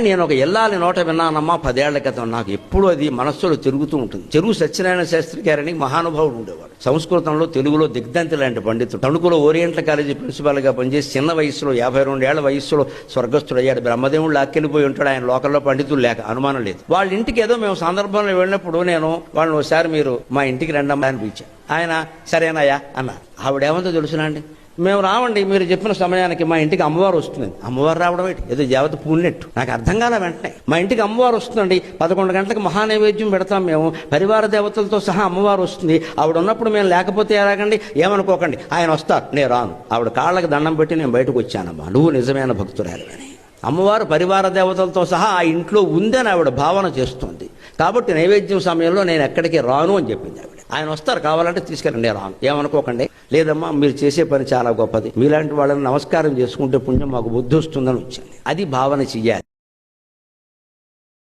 నేను ఒక ఎల్లాలి నోట విన్నానమ్మా 10 ఏళ్ల క్రితం. నాకు ఎప్పుడూ అది మనస్సులో తిరుగుతూ ఉంటుంది. చెరువు సత్యనారాయణ శాస్త్రి గారని మహానుభావుడు ఉండేవాడు. సంస్కృతంలో తెలుగులో దిగ్ధంతి లాంటి పండితుడు. తణుకులో ఓరియంటల్ కాలేజీ ప్రిన్సిపాల్ గా పనిచేసి చిన్న వయసులో 52 ఏళ్ల వయసులో స్వర్గస్థుడయ్యాడు. బ్రహ్మదేవుడు లాక్కెళ్ళిపోయి ఉంటాడు. ఆయన లోకల్లో పండితులు లేక అనుమానం లేదు. వాళ్ళ ఇంటికి ఏదో మేము సందర్భంలో వెళ్ళినప్పుడు నేను వాళ్ళని ఒకసారి మీరు మా ఇంటికి రండమ్మా అని పిలిచాను. ఆయన సరేనాయా అన్నారు. ఆవిడేమంతో తెలుసునా అండి, మేము రావండి, మీరు చెప్పిన సమయానికి మా ఇంటికి అమ్మవారు వస్తుంది. అమ్మవారు రావడం ఏంటి, ఏదో దేవత పూలినట్టు. నాకు అర్థం కాల. వెంటనే మా ఇంటికి అమ్మవారు వస్తుందండి, 11 గంటలకు మహానైవేద్యం పెడతాం మేము, పరివార దేవతలతో సహా అమ్మవారు వస్తుంది. ఆవిడ ఉన్నప్పుడు మేము లేకపోతే ఎలాగండి, ఏమనుకోకండి, ఆయన వస్తారు, నేను రాను. ఆవిడ కాళ్ళకి దండం పెట్టి నేను బయటకు వచ్చానమ్మా, నువ్వు నిజమైన భక్తురాలు అని. అమ్మవారు పరివార దేవతలతో సహా ఆ ఇంట్లో ఉందని ఆవిడ భావన చేస్తుంది. కాబట్టి నైవేద్యం సమయంలో నేను ఎక్కడికి రాను అని చెప్పింది ఆవిడ. ఆయన వస్తారు, కావాలంటే తీసుకెళ్ళండి, రాను, ఏమనుకోకండి. లేదమ్మా, మీరు చేసే పని చాలా గొప్పది, మీలాంటి వాళ్ళని నమస్కారం చేసుకుంటే పుణ్యం మాకు బుద్ధి వస్తుందని వచ్చింది. అది భావన చెయ్యాలి.